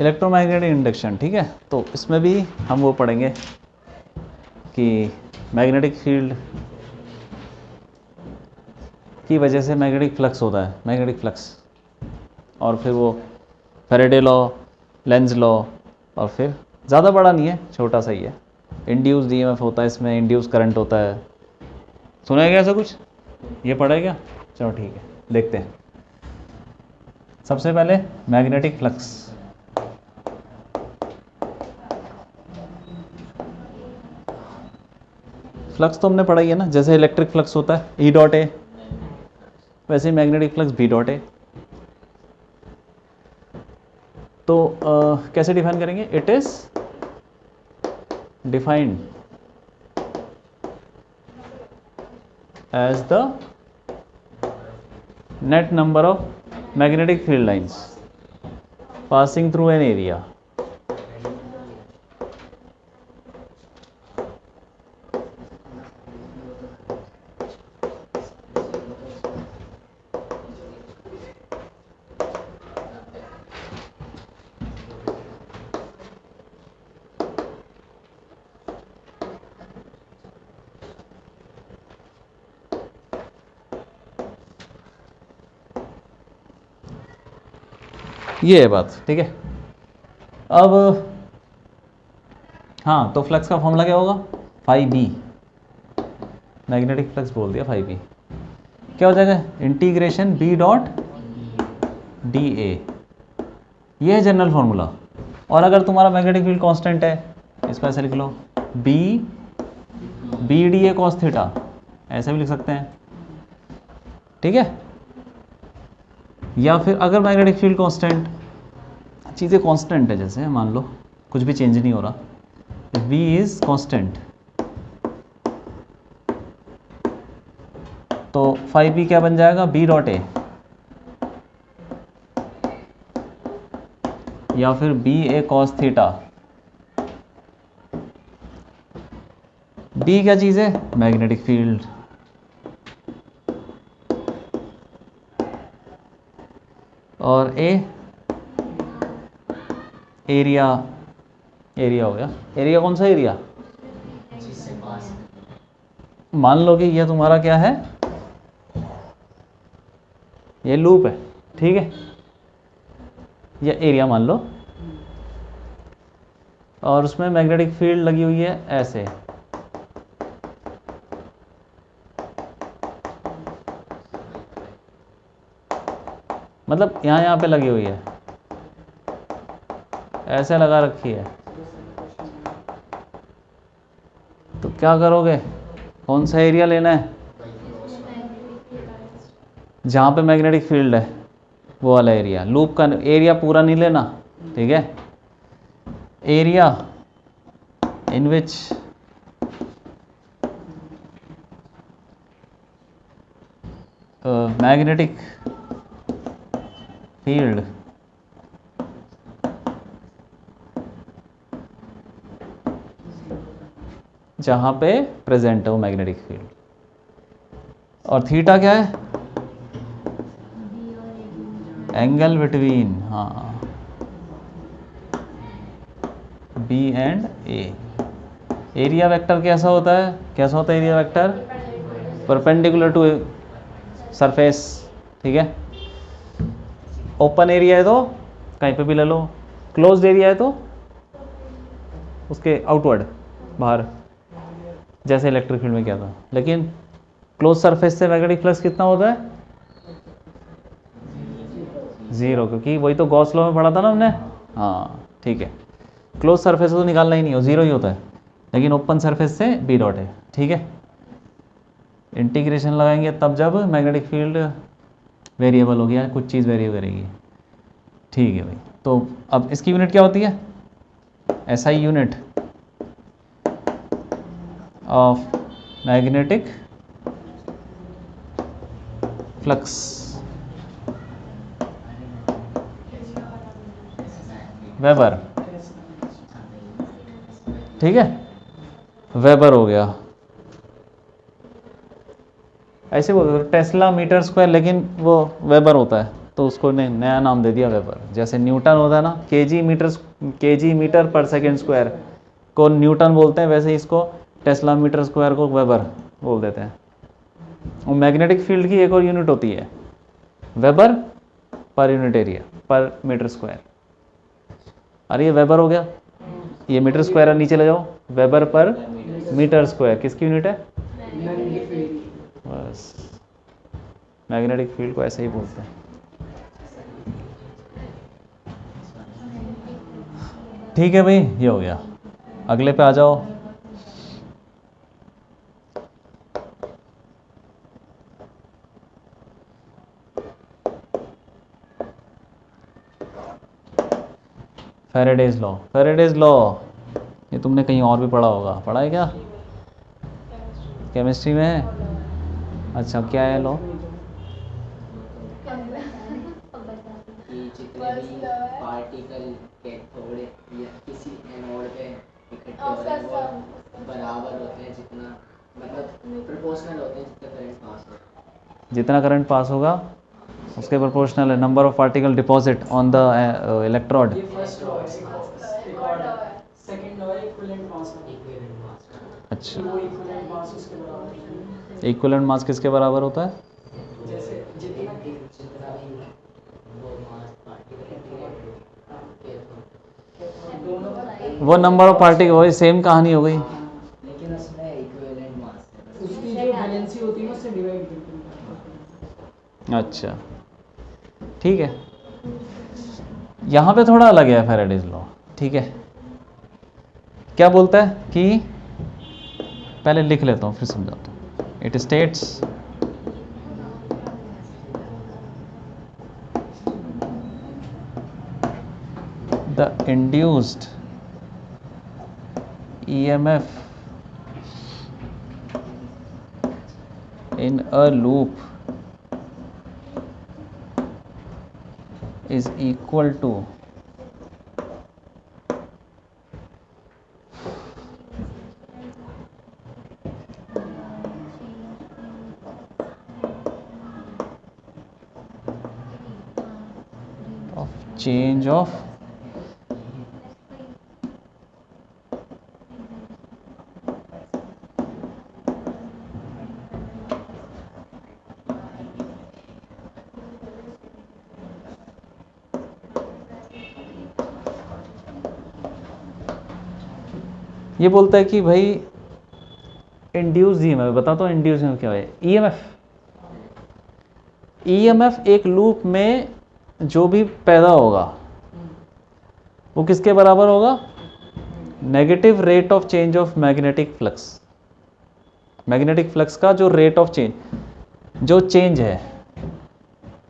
Electromagnetic induction, ठीक है। तो इसमें भी हम वो पढ़ेंगे कि मैग्नेटिक फील्ड की वजह से मैग्नेटिक फ्लक्स होता है, मैग्नेटिक फ्लक्स, और फिर वो फैराडे लॉ, लेंज लॉ, और फिर ज़्यादा बड़ा नहीं है, छोटा सा ही है। इंड्यूस्ड ईएमएफ होता है इसमें, इंड्यूस करंट होता है। सुना है क्या ऐसा कुछ? ये पढ़ा है क्या? चलो ठीक है, देखते हैं। सबसे पहले मैग्नेटिक फ्लक्स। फ्लक्स तो हमने पढ़ा ही है ना, जैसे इलेक्ट्रिक फ्लक्स होता है ई डॉट ए, वैसे ही magnetic flux B dot A. तो कैसे डिफाइन करेंगे? It is defined as the net number of magnetic field lines passing through an area. ये है बात, ठीक है। अब हाँ, तो फ्लक्स का फॉर्मूला क्या होगा? फाई बी, मैग्नेटिक फ्लक्स बोल दिया, फाई बी क्या हो जाएगा? Integration B dot D A, ये है जनरल फॉर्मूला। और अगर तुम्हारा मैग्नेटिक फील्ड कांस्टेंट है, इसको ऐसे लिख लो, B D A cos theta, ऐसे भी लिख सकते हैं, ठीक है। या फिर अगर मैग्नेटिक फील्ड कांस्टेंट, चीज़ें कांस्टेंट है, जैसे मान लो कुछ भी चेंज नहीं हो रहा, V इज कांस्टेंट, तो फाई बी क्या बन जाएगा? बी डॉट ए, या फिर बी ए कॉस थीटा। बी क्या चीज़ है? Magnetic field. और ए एरिया, एरिया हो गया। एरिया कौन सा एरिया? मान लो कि ये तुम्हारा क्या है? ये लूप है, ठीक है, ये एरिया मान लो, और उसमें मैग्नेटिक फील्ड लगी हुई है ऐसे, मतलब यहाँ पे लगी हुई है, ऐसे लगा रखी है। तो क्या करोगे? कौन सा एरिया लेना है? जहाँ पे मैग्नेटिक फील्ड है वो वाला एरिया। लूप का एरिया पूरा नहीं लेना, ठीक है। Area in which magnetic field जहाँ पे प्रेजेंट है वो मैग्नेटिक फील्ड। और थीटा क्या है? एंगल बिटवीन, हाँ, B and A. Area vector कैसा होता है? कैसा होता है area vector? Perpendicular to surface, ठीक है। ओपन एरिया है तो कहीं पे भी ले लो, क्लोज्ड एरिया है तो उसके आउटवर्ड, बाहर, जैसे इलेक्ट्रिक फील्ड में क्या था। लेकिन क्लोज सरफेस से मैग्नेटिक फ्लक्स कितना होता है? 0, क्योंकि वही तो गॉस लॉ में पढ़ा था ना हमने। हाँ ठीक है, क्लोज सरफेस तो निकालना ही नहीं हो, 0 ही होता है, लेकिन ओपन सरफेस से बी डॉट है, ठीक है। इंटीग्रेशन लगाएंगे तब जब मैग्नेटिक फील्ड वेरिएबल हो गया, कुछ चीज़ वेरी करेगी, ठीक है भाई। तो अब इसकी यूनिट क्या होती है? SI unit of magnetic flux. Weber, ठीक है, वेबर हो गया। ऐसे बोलते टेस्ला मीटर स्क्वायर, लेकिन वो वेबर होता है तो उसको ने नया नाम दे दिया वेबर। जैसे न्यूटन होता है ना, केजी मीटर पर सेकेंड स्क्वायर को न्यूटन बोलते हैं, वैसे इसको टेस्ला मीटर स्क्वायर को वेबर बोल देते हैं। और मैग्नेटिक फील्ड की एक और यूनिट होती है वेबर पर यूनिट एरिया पर मीटर स्क्वायर। अरे ये वेबर हो गया, ये मीटर स्क्वायर है, नीचे ले जाओ, वेबर पर मीटर स्क्वायर किसकी यूनिट है? बस मैग्नेटिक फील्ड को ऐसे ही बोलते हैं। ठीक है भाई, ये हो गया। अगले पे आ जाओ। फैराडेज लॉ, फैराडेज लॉ ये तुमने कहीं और भी पढ़ा होगा, पढ़ा है क्या? केमिस्ट्री में है? अच्छा, क्या है लॉ? पार्टिकल कैथोड या किसी एनोड पे इकट्ठे हो रहे हैं वो बराबर होते हैं, जितना मतलब प्रोपोर्शनल होते हैं जितना करंट पास होगा। जितना करंट पास होगा उसके प्रोपोर्शनल है number of particle deposit on the electrode. ये फर्स्ट लॉ है, सेकंड लॉ है इक्विवेलेंट मास का। अच्छा, वो इक्विवेलेंट मास उसके बराबर है। इक्विवेलेंट मास किसके बराबर होता है? जैसे जितना भी वो मास पार्टिकल दोनों वो नंबर ऑफ पार्टिकल, वही सेम कहानी हो गई। लेकिन उसमें इक्विवेलेंट मास है, उसकी जो वैलेंसी होती है उससे डिवाइड करते हैं। अच्छा ठीक है, यहाँ पे थोड़ा अलग है फैराडेज लॉ। ठीक है, क्या बोलता है कि पहले लिख लेता हूँ फिर समझाता हूँ। It states the induced EMF in a loop is equal to of change of ये बोलता है कि भाई इंड्यूस EMF, बताता हूँ इंड्यूस EMF क्या है। EMF एक लूप में जो भी पैदा होगा वो किसके बराबर होगा? Negative rate of change of magnetic flux. Magnetic flux का जो रेट ऑफ चेंज, जो चेंज है,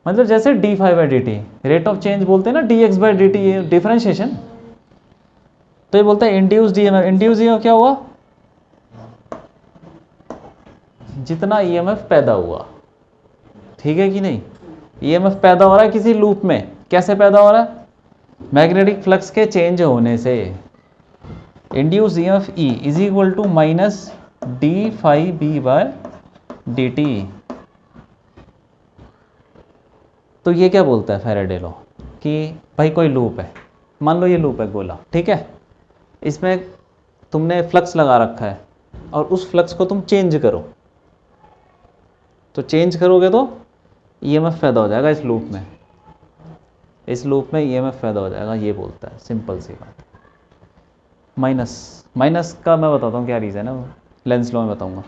मतलब जैसे d∅dt, रेट ऑफ चेंज बोलते हैं ना, dx/dt, ये डिफरेंशिएशन। तो ये बोलता है इंड्यूस्ड EMF, इंड्यूस्ड EMF क्या हुआ? जितना EMF पैदा हुआ, ठीक है कि नहीं? EMF पैदा हो रहा है किसी लूप में, कैसे पैदा हो रहा है? मैग्नेटिक फ्लक्स के चेंज होने से। Induced EMF E is equal to minus d∅b/dt। तो ये क्या बोलता है फैराडे लॉ कि भाई कोई लूप है, मान लो ये लूप है गोला, ठीक है, इसमें तुमने फ्लक्स लगा रखा है और उस फ्लक्स को तुम चेंज करो, तो चेंज करोगे तो EMF पैदा हो जाएगा इस लूप में, इस लूप में EMF पैदा हो जाएगा, ये बोलता है, सिंपल सी बात। माइनस का मैं बताता हूँ क्या रीज़न है, लेंस लॉ में बताऊंगा।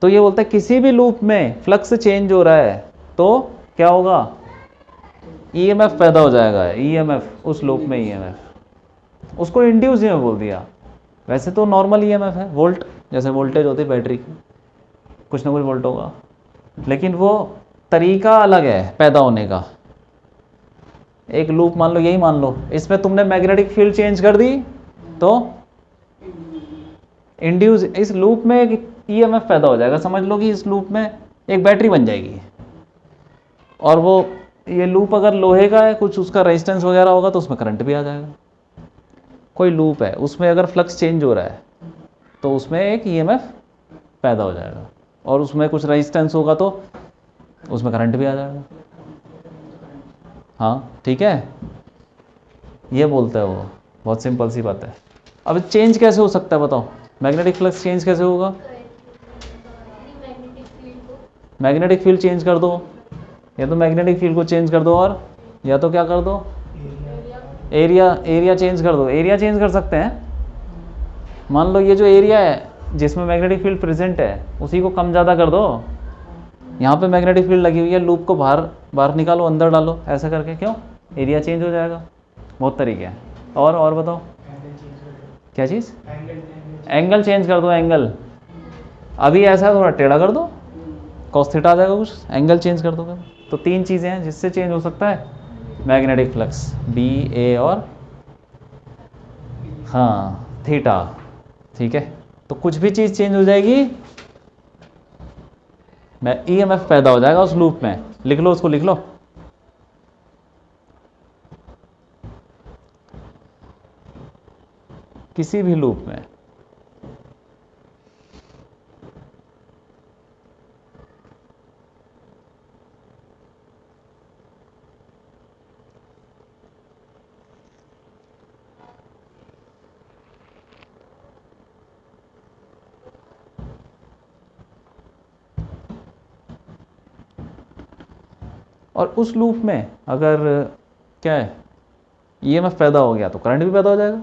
तो ये बोलता है किसी भी लूप में फ्लक्स चेंज हो रहा है तो क्या होगा? EMF पैदा हो जाएगा, EMF, उस लूप में EMF, उसको इंड्यूस EMF बोल दिया। वैसे तो नॉर्मल EMF है, वोल्ट, जैसे वोल्टेज होती है बैटरी की, कुछ ना कुछ वोल्ट होगा, लेकिन वो तरीका अलग है पैदा होने का। एक लूप मान लो, यही मान लो, इसमें तुमने मैग्नेटिक फील्ड चेंज कर दी तो इंड्यूस, इस लूप में एक EMF पैदा हो जाएगा। समझ लो कि इस लूप में एक बैटरी बन जाएगी और वो ये लूप अगर लोहे का है, कुछ उसका रेजिस्टेंस वगैरह होगा तो उसमें करंट भी आ जाएगा। कोई लूप है उसमें अगर फ्लक्स चेंज हो रहा है तो उसमें एक ईएमएफ पैदा हो जाएगा, और उसमें कुछ रेजिस्टेंस होगा तो उसमें करंट भी आ जाएगा। हाँ ठीक है, ये बोलता है वो, बहुत सिंपल सी बात है। अब चेंज कैसे हो सकता है बताओ, मैग्नेटिक फ्लक्स चेंज कैसे होगा? मैग्नेटिक फील्ड चेंज कर दो, या तो मैग्नेटिक फील्ड को चेंज कर दो, और या तो क्या कर दो, एरिया चेंज कर दो। एरिया चेंज कर सकते हैं। मान लो ये जो एरिया है जिसमें मैग्नेटिक फील्ड प्रेजेंट है उसी को कम ज़्यादा कर दो। यहाँ पे मैग्नेटिक फील्ड लगी हुई है, लूप को बाहर निकालो, अंदर डालो, ऐसा करके क्यों एरिया चेंज हो जाएगा। बहुत तरीके हैं। और बताओ क्या चीज़? एंगल चेंज कर दो, एंगल अभी ऐसा थोड़ा टेढ़ा कर दो, कॉस थीटा आ जाएगा कुछ, एंगल चेंज कर दोगे। तो 3 चीज़ें हैं जिससे चेंज हो सकता है मैग्नेटिक फ्लक्स, बी, ए और हाँ थीटा। ठीक है, तो कुछ भी चीज़ चेंज हो जाएगी, ईएमएफ पैदा हो जाएगा उस लूप में। लिख लो उसको, लिख लो। किसी भी लूप में और उस लूप में अगर क्या है ईएमएफ पैदा हो गया तो करंट भी पैदा हो जाएगा।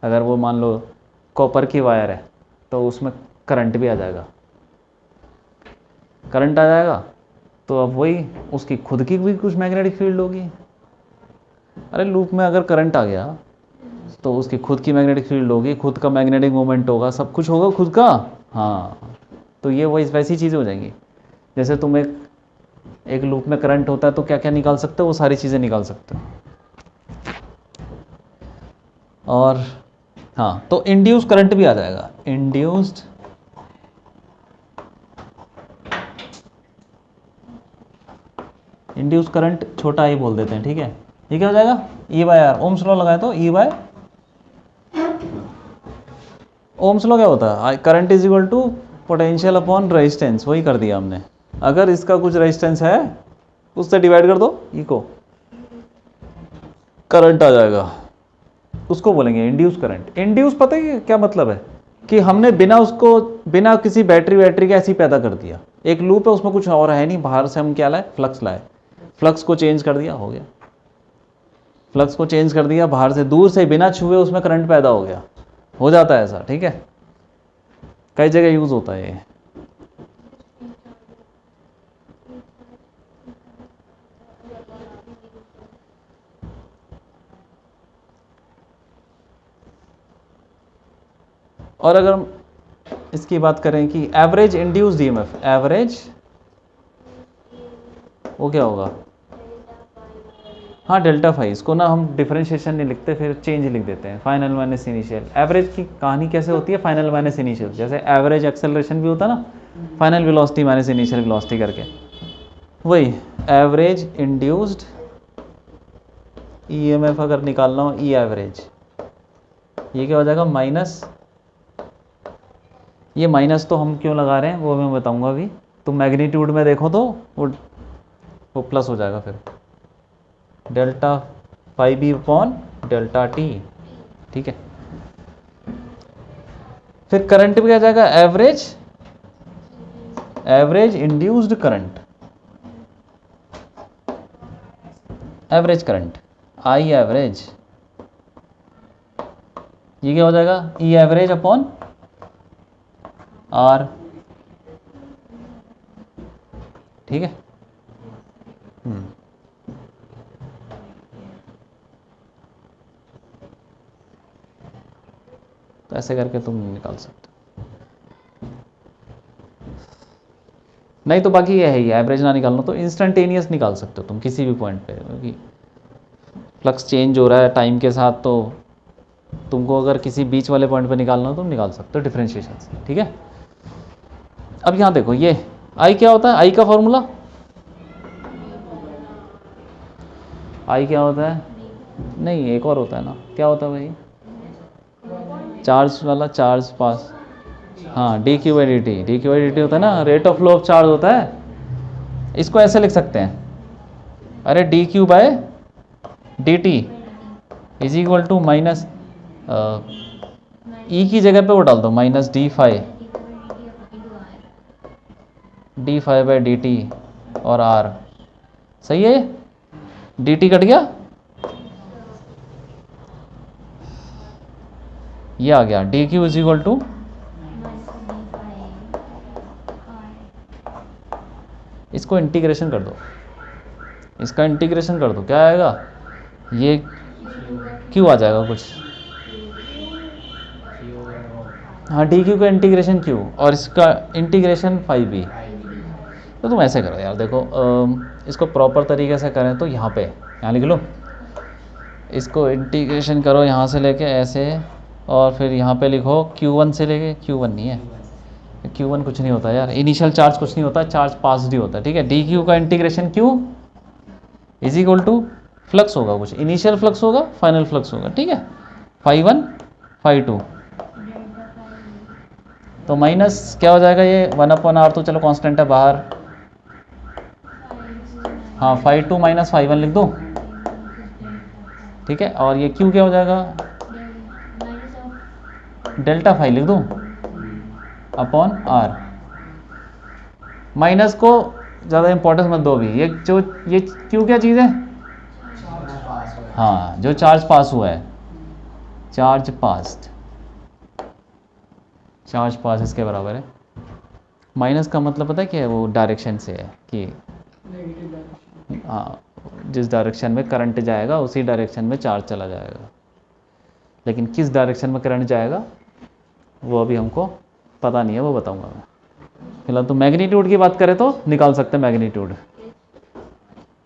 अगर वो मान लो कॉपर की वायर है तो उसमें करंट भी आ जाएगा। करंट आ जाएगा तो अब वही उसकी खुद की भी कुछ मैग्नेटिक फील्ड होगी। अरे लूप में अगर करंट आ गया तो उसकी खुद की मैग्नेटिक फील्ड होगी, खुद का मैग्नेटिक मोमेंट होगा, सब कुछ होगा खुद का। हाँ, तो ये वही वैसी चीज़ें हो जाएंगी। जैसे तुम एक लूप में करंट होता है तो क्या क्या निकाल सकते हो, वो सारी चीज़ें निकाल सकते हो। और हाँ, तो इंड्यूस करंट भी आ जाएगा। इंड्यूस करंट छोटा ही बोल देते हैं, ठीक है। ये क्या हो जाएगा, E by R. Ohm's law लगाए तो ई बाय, ओम्स लॉ क्या होता है, current is equal to potential upon resistance, वही कर दिया हमने। अगर इसका कुछ रेजिस्टेंस है उससे डिवाइड कर दो ई को, करंट आ जाएगा, उसको बोलेंगे इंड्यूस करंट। इंड्यूस पता है क्या मतलब है, कि हमने बिना किसी बैटरी के ऐसे ही पैदा कर दिया। एक लूप है उसमें कुछ और है नहीं, बाहर से हम क्या लाए, फ्लक्स लाए, फ्लक्स को चेंज कर दिया, हो गया। फ्लक्स को चेंज कर दिया बाहर से, दूर से बिना छुए उसमें करंट पैदा हो गया, हो जाता है ऐसा, ठीक है। कई जगह यूज होता है ये। और अगर हम इसकी बात करें कि एवरेज इंड्यूस्ड ईएमएफ, एवरेज वो क्या होगा, हाँ डेल्टा फाई। इसको ना हम डिफरेंशिएशन नहीं लिखते, फिर चेंज लिख देते हैं, फाइनल माइनस इनिशियल। एवरेज की कहानी कैसे होती है, फाइनल माइनस इनिशियल। जैसे एवरेज एक्सेलरेशन भी होता है ना, final velocity minus initial velocity करके, वही एवरेज इंड्यूस्ड ईएमएफ अगर निकालना हो, ई एवरेज, ये क्या हो जाएगा माइनस, ये माइनस तो हम क्यों लगा रहे हैं वो मैं बताऊंगा अभी। तो मैग्नीट्यूड में देखो तो वो प्लस हो जाएगा, फिर delta phi B upon delta T, ठीक है। फिर करंट भी आ जाएगा average induced current, average current, I average, ये क्या हो जाएगा, ई एवरेज अपॉन आर, ठीक है। तो ऐसे करके तुम निकाल सकते हो, नहीं तो बाकी ये है ही, एवरेज ना निकालना तो इंस्टेंटेनियस निकाल सकते हो तुम किसी भी पॉइंट पे, क्योंकि फ्लक्स चेंज हो रहा है टाइम के साथ, तो तुमको अगर किसी बीच वाले पॉइंट पे निकालना हो तुम निकाल सकते हो डिफरेंशिएशन से, ठीक है। अब यहाँ देखो, ये आई क्या होता है, आई का फॉर्मूला आई क्या होता है? नहीं, एक और होता है ना, क्या होता है भाई? चार्ज वाला, चार्ज पास। हाँ, D Q by D T, D Q by D T होता है ना, rate of flow of charge होता है। इसको ऐसे लिख सकते हैं, अरे D Q by D T is equal to minus E की जगह पे वो डाल दो minus D five by D T और आर। सही है? डी टी कट गया, ये आ गया D Q is equal to, इसको इंटीग्रेशन कर दो, इसका इंटीग्रेशन कर दो, क्या आएगा? ये क्यू आ जाएगा कुछ, हाँ डी क्यू का इंटीग्रेशन क्यू और इसका इंटीग्रेशन फाइव बी। तो तुम ऐसे करो यार, देखो इसको प्रॉपर तरीके से करें तो यहाँ लिख लो, इसको इंटीग्रेशन करो यहाँ से लेके ऐसे, और फिर यहाँ पे लिखो Q1 से लेके, Q1 नहीं है, Q1 कुछ नहीं होता यार, इनिशियल चार्ज कुछ नहीं होता, चार्ज पास्ड ही होता है, ठीक है। डी क्यू का integration Q is equal to flux होगा कुछ, इनिशियल फ्लक्स होगा, फाइनल फ्लक्स होगा, ठीक है, फाई 1 फाई 2, तो माइनस क्या हो जाएगा ये 1/r, तो चलो कांस्टेंट है बाहर, हाँ फाई 2 माइनस फाई 1 लिख दो, ठीक है, और ये Q क्या हो जाएगा? डेल्टा फाई लिख दो अपॉन आर। माइनस को ज़्यादा इंपॉर्टेंस मत दो अभी, ये Q क्या चीज़ है? हाँ, जो चार्ज पास हुआ है, चार्ज पास इसके बराबर है। माइनस का मतलब पता है क्या है? वो डायरेक्शन से है कि हाँ, जिस डायरेक्शन में करंट जाएगा उसी डायरेक्शन में चार्ज चला जाएगा, लेकिन किस डायरेक्शन में करंट जाएगा वो अभी हमको पता नहीं है, वो बताऊंगा मैं। फिलहाल तो मैग्नीट्यूड की बात करें तो निकाल सकते हैं magnitude,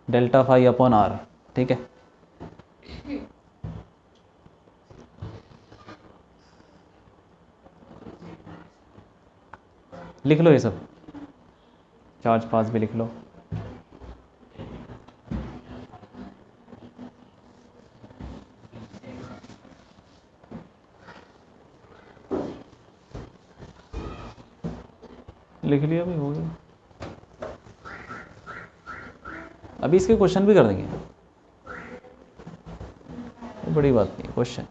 delta phi upon R, ठीक है। लिख लो ये सब, चार्ज पास भी लिख लो। लिख लिया भाई, हो गया। अभी इसके क्वेश्चन भी कर देंगे, बड़ी बात नहीं, क्वेश्चन।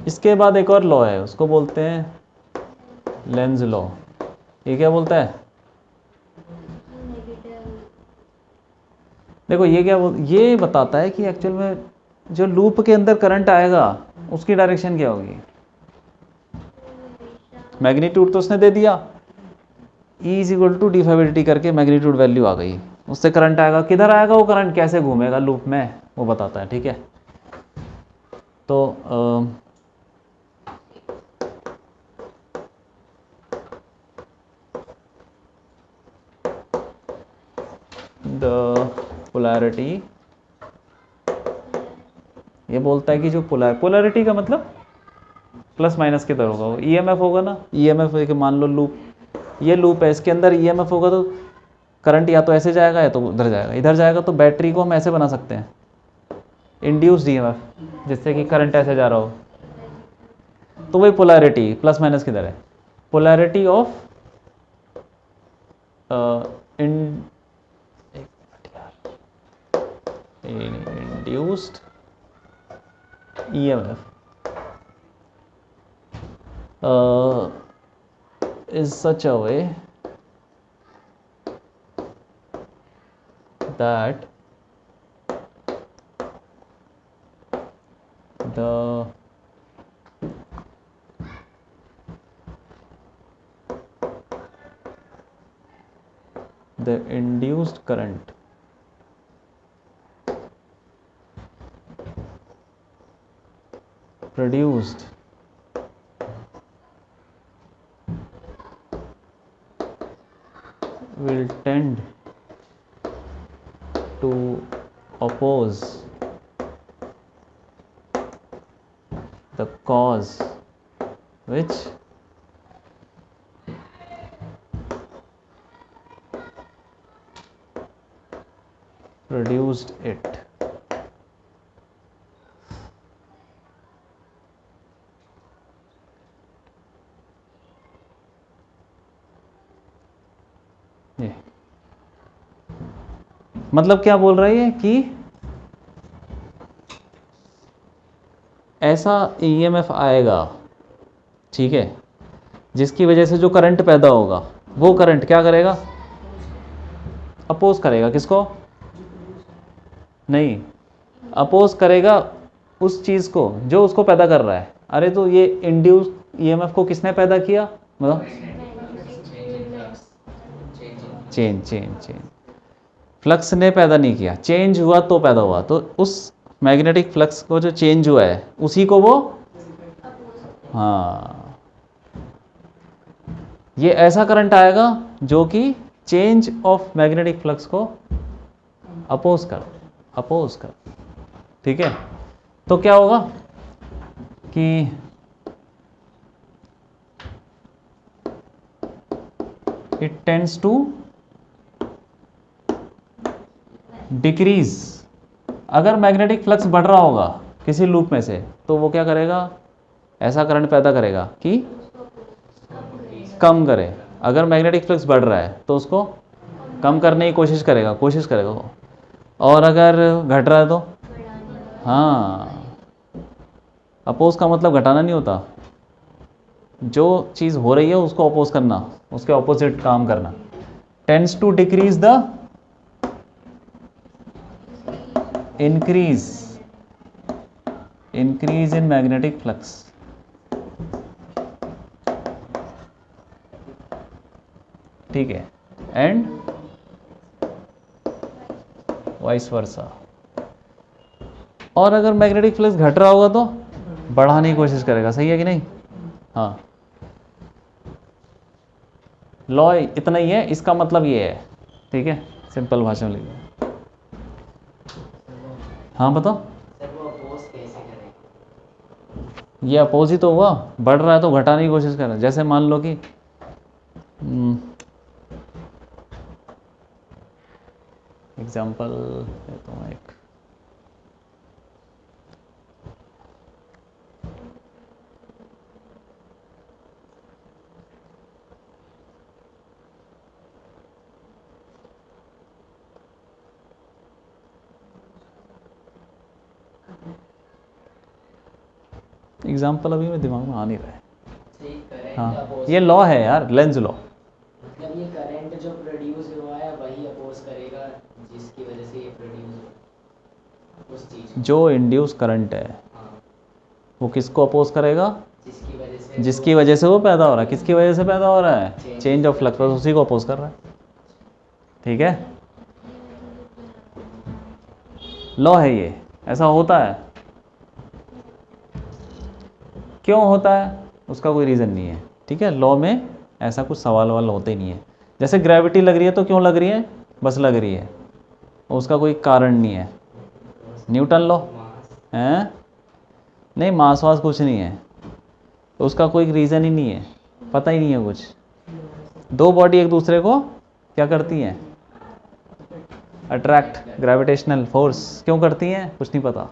इसके बाद एक और लॉ है, उसको बोलते हैं लेंज लॉ। ये क्या बोलता है? देखो ये बताता है कि एक्चुअल में जो लूप के अंदर करंट आएगा उसकी डायरेक्शन क्या होगी। मैग्नीट्यूड तो उसने दे दिया, E is equal to D phi D T करके मैग्नीट्यूड वैल्यू आ गई, उससे करंट आएगा, किधर आएगा वो करंट, कैसे घूमेगा लूप में, वो बताता है, ठीक है। तो द पोलैरिटी, ये बोलता है कि जो पोलैरिटी का मतलब प्लस माइनस की तरह होगा, वो ईएमएफ होगा ना, ईएमएफ मान लो लूप, ये लूप है, इसके अंदर ईएमएफ होगा तो करंट या तो ऐसे जाएगा या तो उधर जाएगा, इधर जाएगा तो बैटरी को हम ऐसे बना सकते हैं, इंड्यूस्ड ईएमएफ, जिससे कि करंट ऐसे जा रहा हो, तो वही पोलैरिटी प्लस माइनस किधर है, polarity of induced EMF is such a way that the induced current produced will tend to oppose the cause which produced it. ये मतलब क्या बोल रही है कि ऐसा ईएमएफ आएगा, ठीक है, जिसकी वजह से जो करंट पैदा होगा वो करंट क्या करेगा, अपोज करेगा किसको, नहीं, अपोज करेगा उस चीज़ को जो उसको पैदा कर रहा है। अरे तो ये इंड्यूस ईएमएफ को किसने पैदा किया, मतलब चेंज फ्लक्स ने पैदा नहीं किया, चेंज हुआ तो पैदा हुआ। तो उस मैग्नेटिक फ्लक्स को जो चेंज हुआ है उसी को वो, हाँ, ये ऐसा करंट आएगा जो कि चेंज ऑफ मैग्नेटिक फ्लक्स को अपोज कर, ठीक है। तो क्या होगा कि इट टेंड्स टू डिक्रीज। अगर मैग्नेटिक फ्लक्स बढ़ रहा होगा किसी लूप में से तो वो क्या करेगा, ऐसा करंट पैदा करेगा कि कम करे। अगर मैग्नेटिक फ्लक्स बढ़ रहा है तो उसको कम करने की कोशिश करेगा वो। और अगर घट रहा है तो, हाँ, अपोज का मतलब घटाना नहीं होता, जो चीज़ हो रही है उसको अपोज करना, उसके ऑपोजिट काम करना। Tends to decrease the increase in magnetic flux, ठीक है, एंड वाइस वर्सा। और अगर मैग्नेटिक फ्लक्स घट रहा होगा तो बढ़ाने की कोशिश करेगा, सही है कि नहीं, हाँ। लॉ इतना ही है, इसका मतलब ये है, ठीक है, सिंपल भाषा में लिखिए। हाँ बताओ, ये अपोज ही तो हुआ, बढ़ रहा है तो घटाने की कोशिश कर रहा है। जैसे मान लो कि एग्जाम्पल देता हूँ एक, एग्जाम्पल अभी मेरे दिमाग में आ नहीं रहा है। हाँ, ये लॉ है यार, लेंज लॉ। मतलब ये करंट जो प्रोड्यूस हुआ है वही अपोज करेगा जिसकी वजह से ये प्रोड्यूस हुआ उस चीज, जो इंड्यूस करंट है, हाँ, वो किसको अपोज करेगा, जिसकी वजह से वो पैदा हो रहा है। किसकी वजह से पैदा हो रहा है, चेंज ऑफ फ्लक्स, बस उसी को अपोज कर रहा है, ठीक है। लॉ है ये, ऐसा होता है। क्यों होता है उसका कोई रीज़न नहीं है, ठीक है। लॉ में ऐसा कुछ सवाल वाल होते नहीं है। जैसे ग्रेविटी लग रही है तो क्यों लग रही है, बस लग रही है, उसका कोई कारण नहीं है। न्यूटन लॉ है, नहीं, मास वास कुछ नहीं है, तो उसका कोई रीज़न ही नहीं है, पता ही नहीं है कुछ। दो बॉडी एक दूसरे को क्या करती हैं, अट्रैक्ट, ग्रेविटेशनल फोर्स क्यों करती हैं, कुछ नहीं पता,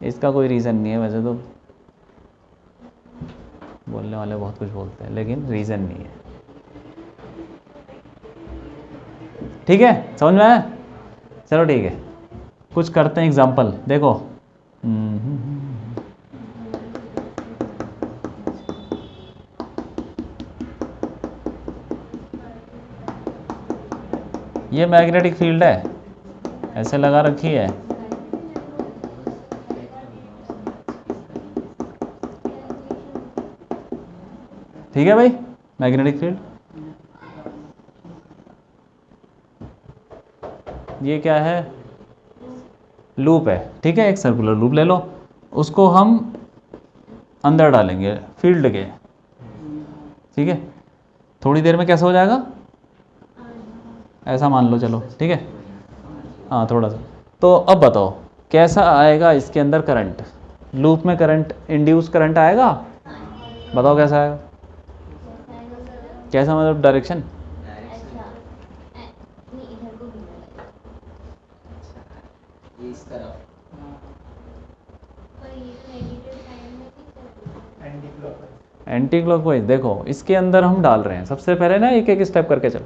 इसका कोई रीज़न नहीं है। वैसे तो बोलने वाले बहुत कुछ बोलते हैं लेकिन रीज़न नहीं है, ठीक है, समझ में आया। चलो ठीक है, कुछ करते हैं एग्जाम्पल, देखो। ये मैग्नेटिक फील्ड है, ऐसे लगा रखी है, ठीक है भाई, मैग्नेटिक फील्ड। ये क्या है, लूप है, ठीक है, एक सर्कुलर लूप ले लो, उसको हम अंदर डालेंगे फील्ड के, ठीक है। थोड़ी देर में कैसा हो जाएगा, ऐसा मान लो, चलो ठीक है, हाँ थोड़ा सा। तो अब बताओ कैसा आएगा इसके अंदर करंट, लूप में करंट, इंड्यूस करंट आएगा, बताओ कैसा आएगा, कैसा मतलब डायरेक्शन, इस तरफ एंटी क्लॉकवाइज देखो इसके अंदर हम डाल रहे हैं, सबसे पहले ना एक एक स्टेप करके चलो।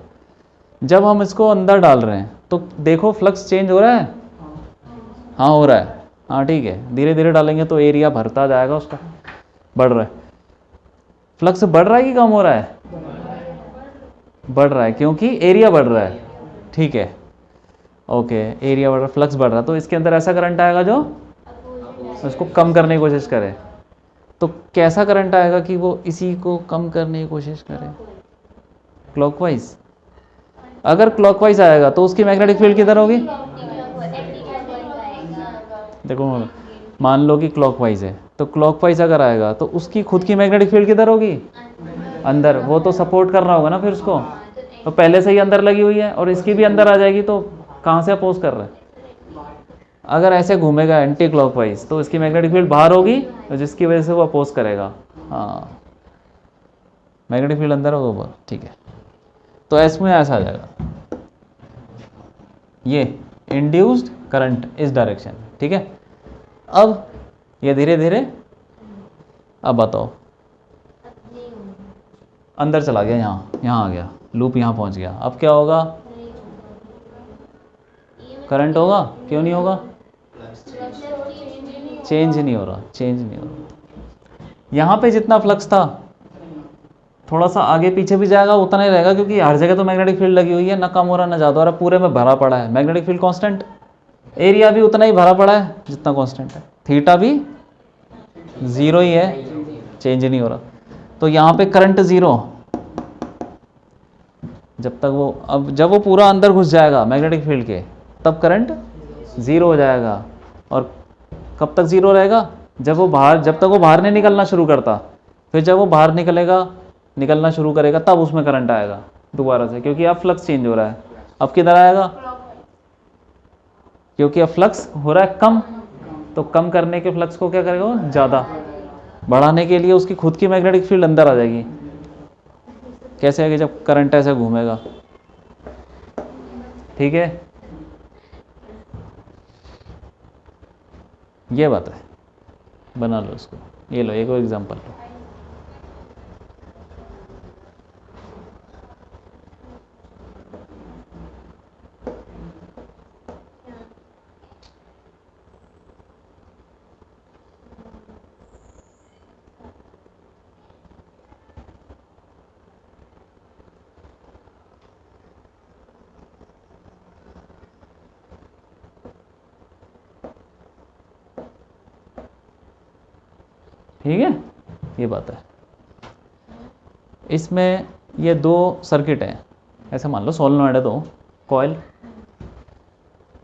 जब हम इसको अंदर डाल रहे हैं तो देखो फ्लक्स चेंज हो रहा है, हाँ हो रहा है, हाँ ठीक है। धीरे धीरे डालेंगे तो एरिया भरता जाएगा उसका, बढ़ रहा है। फ्लक्स बढ़ रहा है कि कम हो रहा है? बढ़ रहा है, क्योंकि एरिया बढ़ रहा है, ठीक है ओके। एरिया बढ़ रहा, फ्लक्स बढ़ रहा, तो इसके अंदर ऐसा करंट आएगा जो उसको कम करने की कोशिश करे। तो कैसा करंट आएगा कि वो इसी को कम करने की कोशिश करे? क्लॉकवाइज। अगर क्लॉकवाइज आएगा तो उसकी मैग्नेटिक फील्ड किधर होगी? देखो मान लो कि क्लॉकवाइज है, तो क्लॉकवाइज अगर आएगा तो उसकी खुद की मैग्नेटिक फील्ड किधर होगी? अंदर। वो तो सपोर्ट कर रहा होगा ना फिर उसको, तो पहले से ही अंदर लगी हुई है और इसकी भी अंदर आ जाएगी, तो कहाँ से अपोज कर रहा है? अगर ऐसे घूमेगा एंटी क्लॉकवाइज तो इसकी मैग्नेटिक फील्ड बाहर होगी, जिसकी वजह से वो अपोज करेगा। हाँ मैग्नेटिक फील्ड अंदर होगा ऊपर, ठीक है। तो इसमें ऐसा आ जाएगा, ये इंड्यूस्ड करंट इस डायरेक्शन, ठीक है। अब ये धीरे धीरे, अब बताओ, अंदर चला गया, यहाँ आ गया, लूप यहाँ पहुँच गया। अब क्या होगा? करंट होगा? क्यों नहीं होगा? चेंज नहीं हो रहा, चेंज नहीं हो रहा। यहाँ पे जितना फ्लक्स था थोड़ा सा आगे पीछे भी जाएगा, उतना ही रहेगा, क्योंकि हर जगह तो मैग्नेटिक फील्ड लगी हुई है, ना कम हो रहा ना ज़्यादा हो रहा, पूरे में भरा पड़ा है। मैग्नेटिक फील्ड कांस्टेंट, एरिया भी उतना ही भरा पड़ा है जितना कांस्टेंट है, थीटा भी ज़ीरो ही है, चेंज नहीं हो रहा। तो यहाँ पे करंट ज़ीरो, जब तक वो, अब जब वो पूरा अंदर घुस जाएगा मैग्नेटिक फील्ड के, तब करंट ज़ीरो हो जाएगा। और कब तक ज़ीरो रहेगा? जब तक वो बाहर नहीं निकलना शुरू करता। फिर जब वो बाहर निकलना शुरू करेगा तब उसमें करंट आएगा दोबारा से, क्योंकि अब फ्लक्स चेंज हो रहा है। अब किधर आएगा? क्योंकि अब फ्लक्स हो रहा है कम, तो कम करने के फ्लक्स को क्या करेगा वो? ज़्यादा बढ़ाने के लिए उसकी खुद की मैग्नेटिक फील्ड अंदर आ जाएगी। कैसे आएगी? जब करंट ऐसे घूमेगा, ठीक है। ये बात है, बना लो इसको, ये लो एक और एग्जांपल लो। ठीक है, ये बात है। इसमें ये दो सर्किट हैं, ऐसे मान लो सोलेनॉइड है, दो कॉइल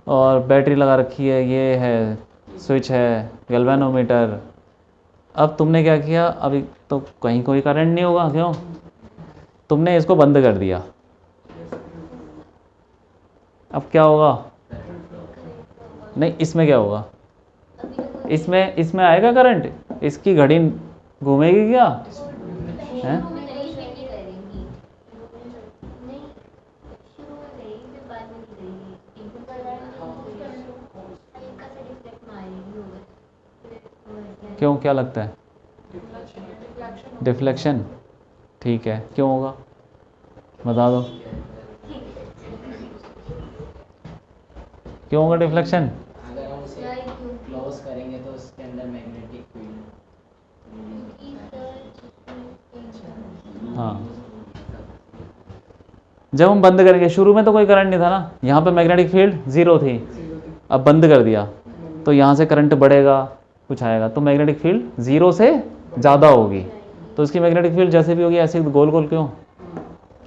और बैटरी लगा रखी है, ये है स्विच है, गैल्वेनोमीटर। अब तुमने क्या किया? अभी तो कहीं कोई करंट नहीं होगा, क्यों? तुमने इसको बंद कर दिया। अब क्या होगा? नहीं, इसमें क्या होगा? इसमें आएगा करंट, इसकी घड़ी घूमेगी क्या? हैं? क्यों, क्या लगता है? डिफ्लेक्शन, ठीक है। क्यों होगा बता दो, क्यों होगा डिफ्लेक्शन? अगर हम उसे क्लोज करेंगे तो उसके अंदर मैग्नेटिक फील्ड, हाँ जब हम बंद करेंगे, शुरू में तो कोई करंट नहीं था ना, यहाँ पे मैग्नेटिक फील्ड ज़ीरो थी, अब बंद कर दिया तो यहाँ से करंट बढ़ेगा, कुछ आएगा, तो मैग्नेटिक फील्ड ज़ीरो से ज़्यादा होगी। तो इसकी मैग्नेटिक फील्ड जैसे भी होगी ऐसे गोल गोल, क्यों?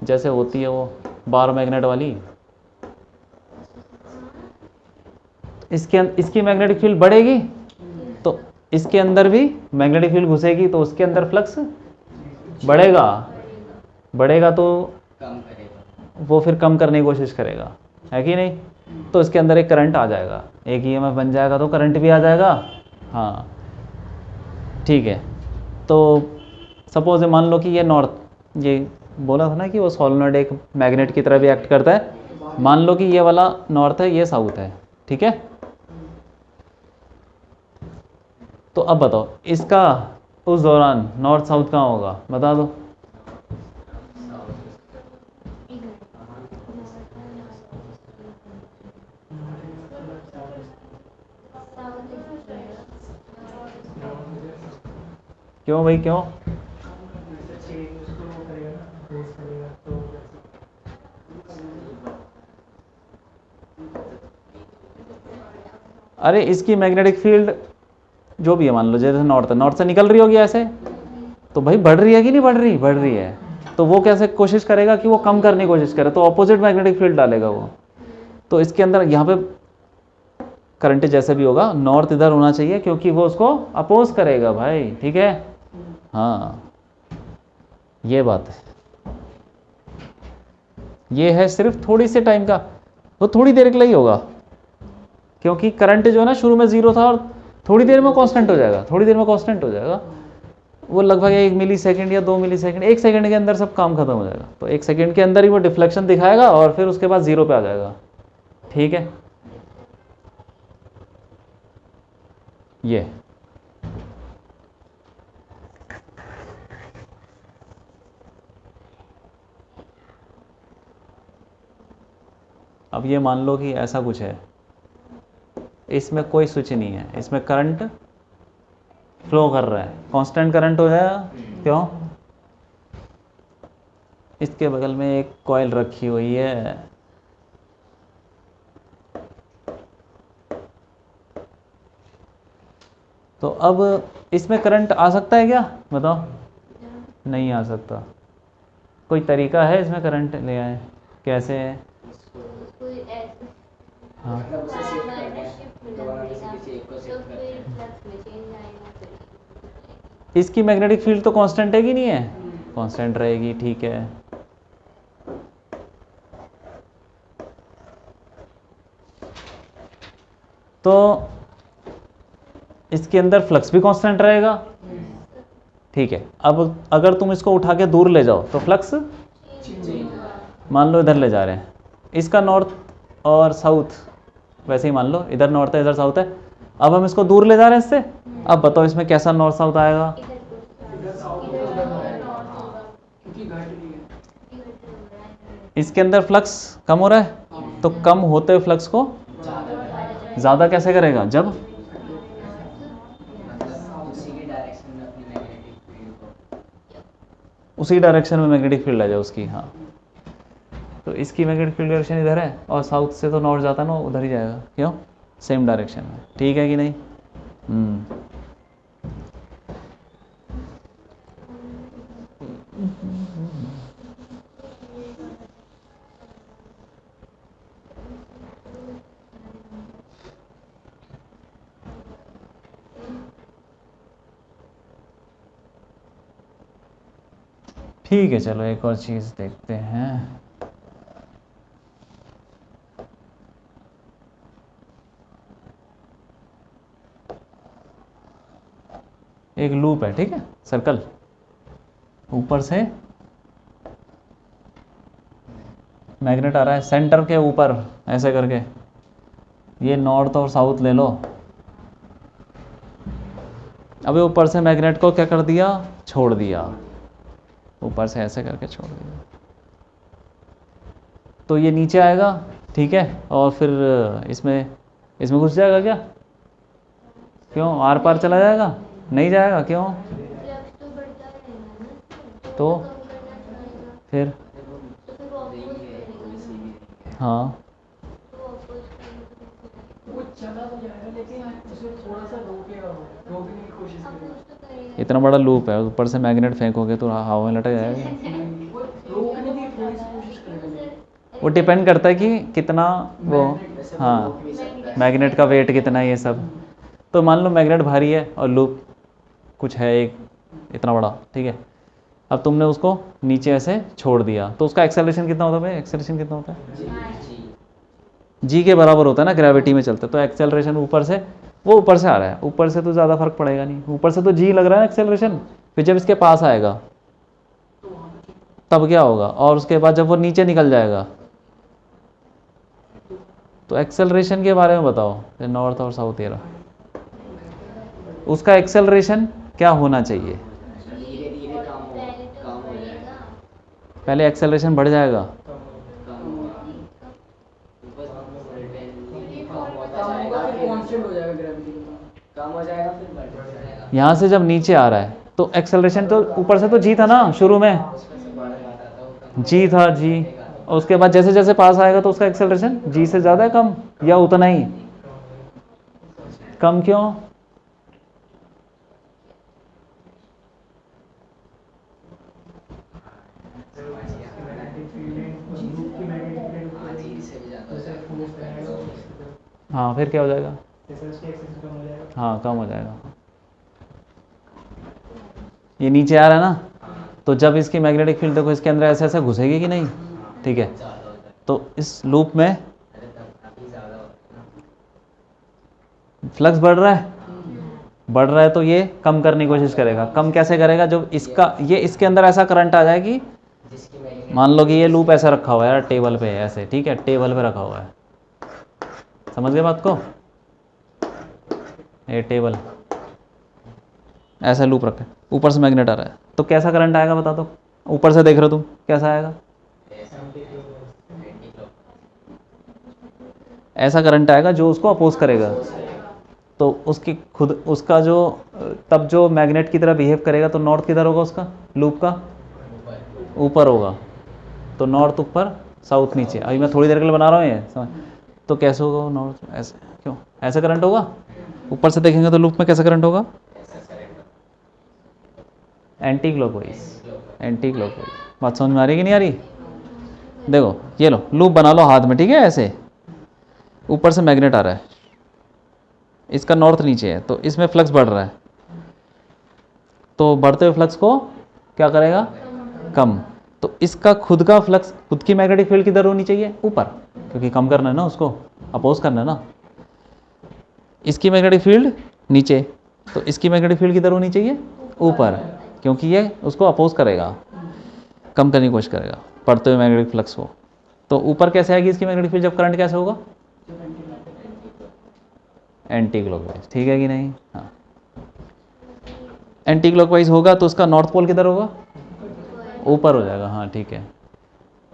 जैसे होती है वो बार मैग्नेट वाली। इसकी मैग्नेटिक फील्ड बढ़ेगी तो इसके अंदर भी मैग्नेटिक फील्ड घुसेगी, तो उसके अंदर फ्लक्स बढ़ेगा तो कम करेगा, वो फिर कम करने की कोशिश करेगा, है कि नहीं? तो इसके अंदर एक करंट आ जाएगा, एक ईएमएफ बन जाएगा, तो करंट भी आ जाएगा। हाँ ठीक है। तो सपोज मान लो कि ये नॉर्थ, ये बोला था ना कि वो सोलेनॉइड एक मैग्नेट की तरह भी एक्ट करता है। मान लो कि ये वाला नॉर्थ है, ये साउथ है, ठीक है। तो अब बताओ इसका उस दौरान नॉर्थ साउथ कहाँ होगा, बता दो। क्यों भाई क्यों? अरे इसकी मैग्नेटिक फील्ड जो भी है, मान लो जैसे नॉर्थ से निकल रही होगी ऐसे, तो भाई बढ़ रही है कि नहीं बढ़ रही, बढ़ रही है। तो वो कैसे कोशिश करेगा कि वो कम करने की कोशिश करे, तो ऑपोजिट मैग्नेटिक फील्ड डालेगा वो। तो इसके अंदर यहाँ पे करंट जैसे भी होगा नॉर्थ इधर होना चाहिए, क्योंकि वो उसको अपोज करेगा भाई, ठीक है। हाँ ये बात है, ये है सिर्फ थोड़ी से टाइम का, वो थोड़ी देर के लिए ही होगा, क्योंकि करंट जो है ना शुरू में जीरो था और थोड़ी देर में कांस्टेंट हो जाएगा, थोड़ी देर में कांस्टेंट हो जाएगा। वो लगभग 1 मिली सेकेंड या 2 मिली सेकेंड, 1 सेकेंड के अंदर सब काम खत्म हो जाएगा। तो 1 सेकेंड के अंदर ही वो डिफ्लेक्शन दिखाएगा और फिर उसके बाद जीरो पे आ जाएगा, ठीक है। ये अब ये मान लो कि ऐसा कुछ है, इसमें कोई स्विच नहीं है, इसमें करंट फ्लो कर रहा है, कांस्टेंट करंट हो जाएगा। क्यों? इसके बगल में एक कॉइल रखी हुई है, तो अब इसमें करंट आ सकता है क्या, बताओ? नहीं आ सकता। कोई तरीका है इसमें करंट ले आए, कैसे है? हाँ मतलब उसे शिफ्ट करना है, दोनों में से किसी एक को शिफ्ट करना है। इसकी मैग्नेटिक फील्ड तो कांस्टेंट है कि नहीं है, कांस्टेंट रहेगी, ठीक है। तो इसके अंदर फ्लक्स भी कांस्टेंट रहेगा, ठीक है। अब अगर तुम इसको उठा के दूर ले जाओ तो फ्लक्स, मान लो इधर ले जा रहे हैं, इसका नॉर्थ और साउथ वैसे ही मान लो, इधर नॉर्थ है इधर साउथ है। अब हम इसको दूर ले जा रहे हैं इससे, अब बताओ इसमें कैसा नॉर्थ साउथ आएगा? इसके अंदर फ्लक्स कम हो रहा है, तो कम होते हुए फ्लक्स को ज़्यादा कैसे करेगा, जब उसी डायरेक्शन में मैग्नेटिक फील्ड आ जाए उसकी। हाँ तो इसकी मैग्नेटिक फील्ड डायरेक्शन इधर है और साउथ से तो नॉर्थ जाता ना, उधर ही जाएगा, क्यों? सेम डायरेक्शन में, ठीक है कि नहीं? ठीक है चलो एक और चीज़ देखते हैं। एक लूप है, ठीक है, सर्कल, ऊपर से मैग्नेट आ रहा है सेंटर के ऊपर ऐसे करके, ये नॉर्थ और साउथ ले लो। अबे ऊपर से मैग्नेट को क्या कर दिया, छोड़ दिया, ऊपर से ऐसे करके छोड़ दिया, तो ये नीचे आएगा, ठीक है, और फिर इसमें घुस जाएगा क्या, क्यों? आर पार चला जाएगा, नहीं जाएगा, क्यों? तो फिर हाँ इतना बड़ा लूप है, ऊपर से मैग्नेट फेंकोगे तो हवा में लटक जाएगा। वो डिपेंड करता है कि कितना वो, हाँ मैग्नेट का वेट कितना है, ये सब। तो मान लो मैग्नेट भारी है और लूप कुछ है एक इतना बड़ा, ठीक है। अब तुमने उसको नीचे ऐसे छोड़ दिया, तो उसका एक्सेलरेशन कितना होता है भाई? एक्सेलरेशन कितना होता है? जी के बराबर होता है ना, ग्रेविटी में चलता है। तो एक्सेलरेशन ऊपर से, वो ऊपर से आ रहा है, ऊपर से तो ज़्यादा फर्क पड़ेगा नहीं, ऊपर से तो जी लग रहा है एक्सेलरेशन, फिर जब इसके पास आएगा तब क्या होगा, और उसके बाद जब वो नीचे निकल जाएगा तो एक्सेलरेशन के बारे में बताओ, नॉर्थ और साउथ एरा। उसका एक्सेलरेशन क्या होना चाहिए? धीरे धीरे कम हो जाएगा। पहले एक्सेलरेशन बढ़ जाएगा, कम होगा। बस certainly कम होता काम जाएगा, होगा फिर फिर कांस्टेंट हो जाएगा ग्रेविटी का। कम हो जाएगा फिर बढ़ जाएगा। यहाँ से जब नीचे आ रहा है तो एक्सेलरेशन तो ऊपर से तो जी था ना शुरू में, उसमें से बढ़ जाता था, वो कम जी था जी, और उसके बाद जैसे जैसे पास आएगा तो उसका एक्सेलरेशन जी से ज़्यादा है कम या उतना ही? कम क्यों? हाँ जी से भी ज़्यादा हो जाएगा। हाँ फिर क्या हो जाएगा? हाँ कम हो जाएगा। ये नीचे आ रहा है ना, तो जब इसकी मैग्नेटिक फील्ड देखो इसके अंदर ऐसे ऐसे घुसेगी कि नहीं, ठीक है, ज़्यादा हो जाएगा। तो इस लूप में अरे तब काफ़ी ज़्यादा होता है फ्लक्स बढ़ रहा है, बढ़ रहा है तो ये कम करने की कोशिश करेगा। कम कैसे करेगा? जब इसका ये इसके अंदर ऐसा करंट आ जाए कि ना, जिसकी मैग्नेट मान लो कि ये लूप ऐसा रखा हुआ है यार टेबल पे ऐसे, ठीक है, टेबल पे रखा हुआ है, समझ गए बात को? ये टेबल ऐसा लूप रखे, ऊपर से मैग्नेट आ रहा है, तो कैसा करंट आएगा बता दो? ऊपर से देख रहे हो तुम, कैसा आएगा? ऐसा करंट आएगा जो उसको अपोज करेगा, तो उसकी खुद उसका जो तब जो मैग्नेट की तरह बिहेव करेगा तो नॉर्थ किधर होगा उसका लूप का? ऊपर होगा, तो नॉर्थ ऊपर साउथ नीचे। अभी मैं थोड़ी देर के लिए बना रहा हूँ ये समझ, तो कैसे होगा नॉर्थ? ऐसे क्यों? ऐसे करंट होगा, ऊपर से देखेंगे तो लूप में कैसा करंट होगा? Anti clockwise, anti clockwise. बात समझ में आ रही कि नहीं आ रही? देखो ये लो लूप बना लो हाथ में, ठीक है, ऐसे ऊपर से मैग्नेट आ रहा है, इसका नॉर्थ नीचे है, तो इसमें फ्लक्स बढ़ रहा है, तो बढ़ते हुए फ्लक्स को क्या करेगा? कम। तो इसका खुद का फ्लक्स, खुद की मैग्नेटिक फील्ड किधर होनी चाहिए? ऊपर, क्योंकि कम करना है ना, उसको अपोज करना है ना। इसकी मैग्नेटिक फील्ड नीचे, तो इसकी मैग्नेटिक फील्ड किधर होनी चाहिए? ऊपर, क्योंकि ये उसको अपोज करेगा, कम करने की कोशिश करेगा बढ़ते हुए मैग्नेटिक फ्लक्स को। तो ऊपर कैसे आएगी इसकी मैग्नेटिक फील्ड जब करंट कैसे होगा? एंटी क्लॉकवाइज, ठीक है कि नहीं? हाँ, एंटी क्लॉकवाइज होगा तो उसका नॉर्थ पोल किधर होगा? ऊपर हो जाएगा। हाँ ठीक है,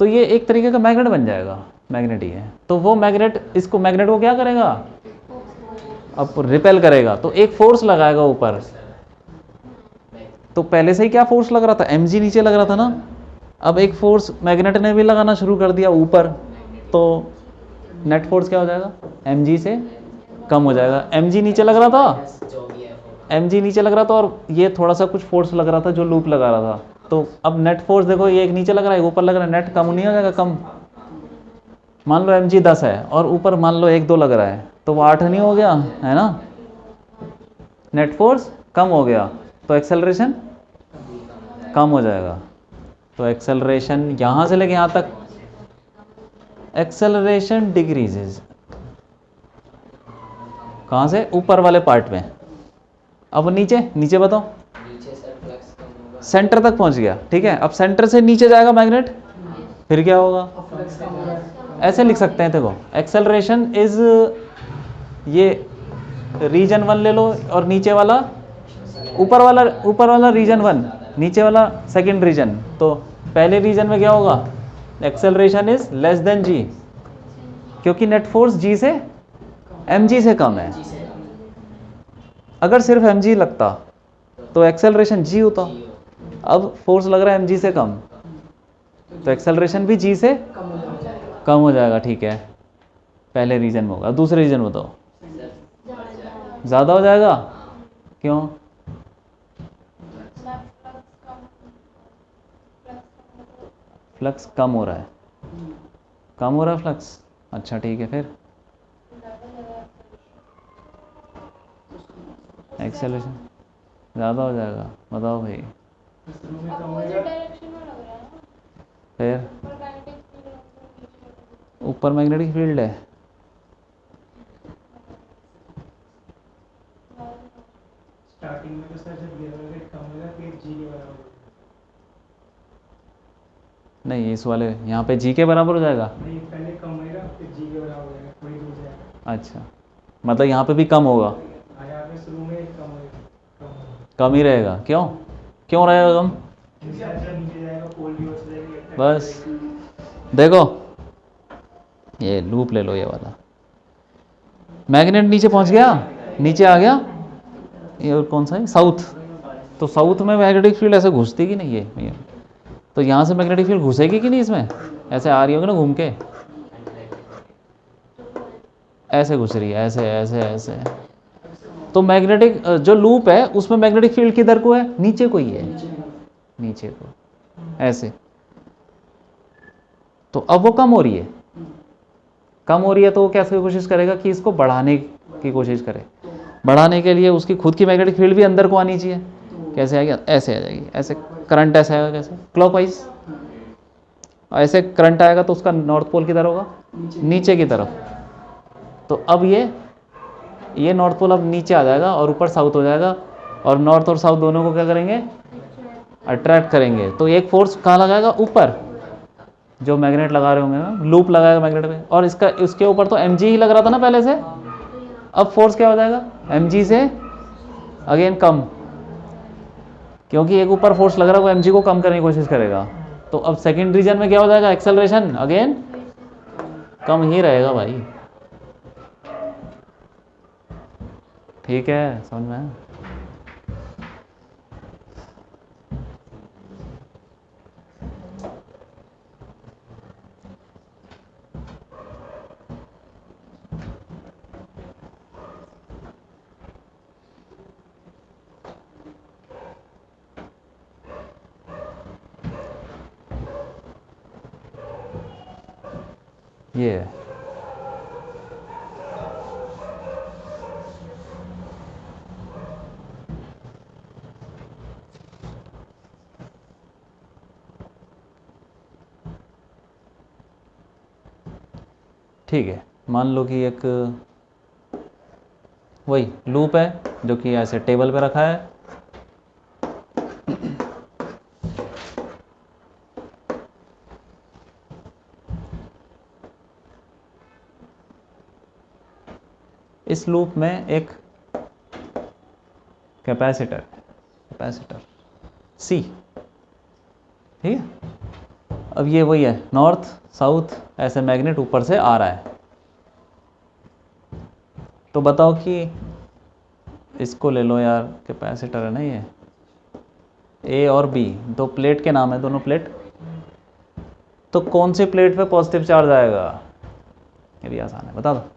तो ये एक तरीके का मैग्नेट बन जाएगा, मैग्नेट ही है। तो वो मैग्नेट इसको, मैग्नेट को क्या करेगा? अब रिपेल करेगा, तो एक फोर्स लगाएगा ऊपर। तो पहले से ही क्या फोर्स लग रहा था? mg नीचे लग रहा था ना, अब एक फोर्स मैग्नेट ने भी लगाना शुरू कर दिया ऊपर, तो नेट फोर्स क्या हो जाएगा? mg से कम हो जाएगा। mg नीचे लग रहा था, जो भी है mg नीचे लग रहा था, और ये थोड़ा सा कुछ फोर्स लग रहा था जो लूप लगा रहा था, तो अब नेट फोर्स देखो, ये एक नीचे लग रहा है, ऊपर लग रहा है, नेट कम नहीं हो जाएगा? कम। मान लो mg 10 है और ऊपर मान लो 1 2 लग रहा है, तो वो 8 नहीं हो गया है ना? नेट फोर्स कम हो गया, तो एक्सेलरेशन कम हो जाएगा। तो एक्सेलरेशन यहाँ से लेके यहाँ तक, एक्सेलरेशन डिक्रीजेज कहाँ से? ऊपर वाले पार्ट में। अब नीचे, नीचे बताओ, नीचे सर फ्लक्स कम होगा। सेंटर तक पहुँच गया, ठीक है, अब सेंटर से नीचे जाएगा मैग्नेट, फिर क्या होगा? फ्लक्स कम हो रहा है। ऐसे लिख सकते हैं, देखो एक्सेलरेशन इज, ये रीजन 1 ले लो, और नीचे वाला ऊपर वाला रीजन 1, नीचे वाला सेकंड रीजन। तो पहले रीजन में क्या होगा? एक्सेलरेशन इज लेस देन जी, क्योंकि नेट फोर्स जी से mg से कम है। अगर सिर्फ mg लगता तो एक्सेलरेशन g होता, अब फोर्स लग रहा है mg से कम, तो एक्सेलरेशन भी g से कम हो जाएगा। कम हो जाएगा, ठीक है, पहले रीजन में होगा। दूसरे रीजन बताओ, ज़्यादा हो जाएगा, क्यों? फ्लक्स कम हो रहा है, कम हो रहा है फ्लक्स, अच्छा ठीक है, फिर एक्सेलरेशन ज़्यादा हो जाएगा, बताओ भाई, अपोजिट डायरेक्शन में लग रहा है ना, फिर ऊपर मैग्नेटिक फील्ड ऊपर मैग्नेटिक फील्ड है, स्टार्टिंग में तो सर जब गिरोगे कम होगा फिर जी के बराबर होगा। नहीं इस वाले यहाँ पे जी के बराबर हो जाएगा। नहीं पहले कम होएगा फिर जी के बराबर हो जाएगा, थोड़ी दूर जाएगा। अच्छा, मतलब यहाँ पे भी कम होगा, यहाँ पे शुरू में कम होएगा। कम ही रहेगा। क्यों क्यों रहेगा कम? नीचे जाएगा, पोल भी हो जाएगी। बस देखो, ये लूप ले लो, ये वाला मैग्नेट नीचे पहुंच गया, नीचे आ गया, ये और कौन सा है, साउथ। तो साउथ में मैग्नेटिक फील्ड ऐसे घुसती कि नहीं है, तो यहाँ से मैग्नेटिक फील्ड घुसेगी कि नहीं इसमें, ऐसे आ रही होगी ना घूम के, ऐसे घुस रही है, ऐसे ऐसे ऐसे। तो मैग्नेटिक जो लूप है उसमें मैग्नेटिक फील्ड किधर को है, नीचे को ही है, नीचे को, ऐसे। तो अब वो कम हो रही है, कम हो रही है, तो वो कैसे कोशिश करेगा कि इसको बढ़ाने की कोशिश करे। बढ़ाने के लिए उसकी खुद की मैग्नेटिक फील्ड भी अंदर को आनी चाहिए। कैसे आएगी, ऐसे आ जाएगी, ऐसे करंट ऐसे आएगा, कैसे, क्लॉकवाइज। ऐसे करंट आएगा तो उसका नॉर्थ पोल किधर होगा, नीचे की तरफ। तो अब ये नॉर्थ पोल अब नीचे आ जाएगा और ऊपर साउथ हो जाएगा, और नॉर्थ और साउथ दोनों को क्या करेंगे, अट्रैक्ट करेंगे। तो एक फोर्स कहाँ लगाएगा, ऊपर, जो मैग्नेट लगा रहे होंगे ना, लूप लगाएगा मैग्नेट पे, और इसके ऊपर तो mg ही लग रहा था ना पहले से। अब फोर्स क्या हो जाएगा, mg से अगेन कम, क्योंकि एक ऊपर फोर्स लग रहा है वो mg को कम करने की कोशिश करेगा। तो अब सेकंड रीजन में क्या हो जाएगा, एक्सेलरेशन अगेन कम ही रहेगा भाई। ठीक है, समझ में आया? ये है। ठीक है, मान लो कि एक वही लूप है जो कि ऐसे टेबल पे रखा है। इस लूप में एक कैपेसिटर C, ठीक है। अब ये वही है, नॉर्थ साउथ ऐसे मैग्नेट ऊपर से आ रहा है। तो बताओ कि इसको ले लो यार, कैपेसिटर है ना ये, A और B दो प्लेट के नाम है, दोनों प्लेट। तो कौन सी प्लेट पे पॉजिटिव चार्ज आएगा, ये भी आसान है, बता दो।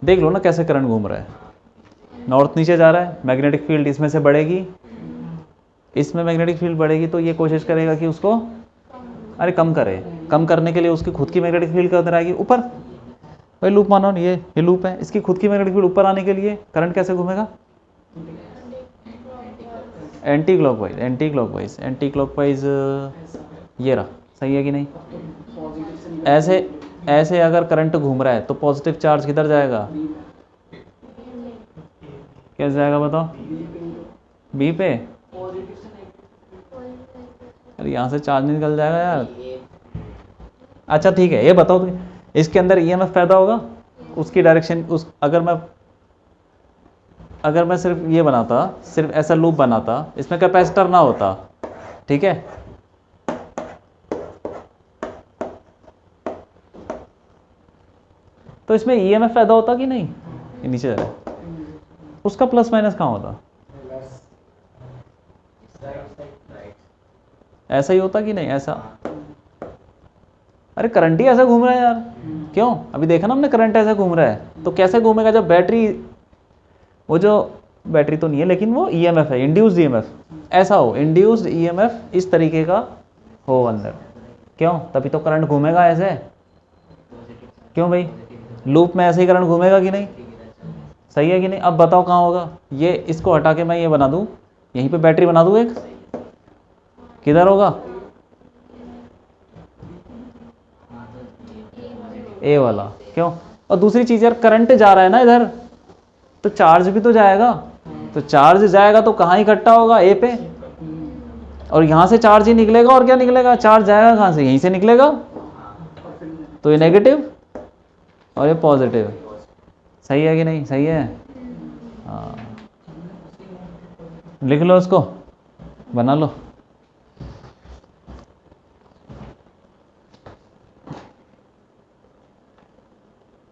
देख लो ना कैसे करंट घूम रहा है, नॉर्थ नीचे जा रहा है, मैग्नेटिक फील्ड इसमें से बढ़ेगी, इसमें मैग्नेटिक फील्ड बढ़ेगी, तो ये कोशिश करेगा कि उसको अरे कम करे। कम करने के लिए उसकी खुद की मैग्नेटिक फील्ड किधर आएगी, ऊपर। भाई लूप मानो, ये लूप है, इसकी खुद की मैग्नेटिक फील्ड ऊपर आने के लिए करंट कैसे घूमेगा, एंटी क्लॉकवाइज। ये रहा, सही है कि नहीं। ऐसे अगर करंट घूम रहा है तो पॉजिटिव चार्ज किधर जाएगा, कैसे जाएगा बताओ, बी पे। अरे यहाँ से चार्ज नहीं निकल जाएगा यार। अच्छा ठीक है, ये बताओ तो, इसके अंदर ईएमएफ पैदा होगा, उसकी डायरेक्शन अगर मैं सिर्फ ये बनाता, सिर्फ ऐसा लूप बनाता, इसमें कैपेसिटर ना होता, ठीक है, तो इसमें ईएमएफ पैदा होता कि नहीं, ये नीचे जा रहा है, उसका प्लस माइनस कहाँ होता, ऐसा ही होता कि नहीं, ऐसा। अरे करंट ही ऐसा घूम रहा है यार, क्यों, अभी देखा ना हमने, करंट ऐसा घूम रहा है। तो कैसे घूमेगा, जब बैटरी, वो जो बैटरी तो नहीं है लेकिन वो ईएमएफ है, इंड्यूस्ड ईएमएफ ऐसा हो, इंड्यूस्ड ईएमएफ इस तरीके का हो अंदर, क्यों, तभी तो करंट घूमेगा ऐसे। क्यों भाई, लूप में ऐसे ही करंट घूमेगा कि नहीं, सही है कि नहीं। अब बताओ कहाँ होगा, ये इसको हटा के मैं ये बना दूँ, यहीं पे बैटरी बना दूँ एक, किधर होगा, ए वाला। क्यों, और दूसरी चीज़ यार, करंट जा रहा है ना इधर, तो चार्ज भी तो जाएगा, तो चार्ज जाएगा तो कहाँ इकट्ठा होगा, ए पे, और यहाँ से चार्ज ही निकलेगा, और क्या निकलेगा, चार्ज जाएगा कहाँ से, यहीं से निकलेगा, तो ये नेगेटिव, और ये पॉजिटिव है। सही है कि नहीं? सही है। हाँ, लिख लो उसको, बना लो।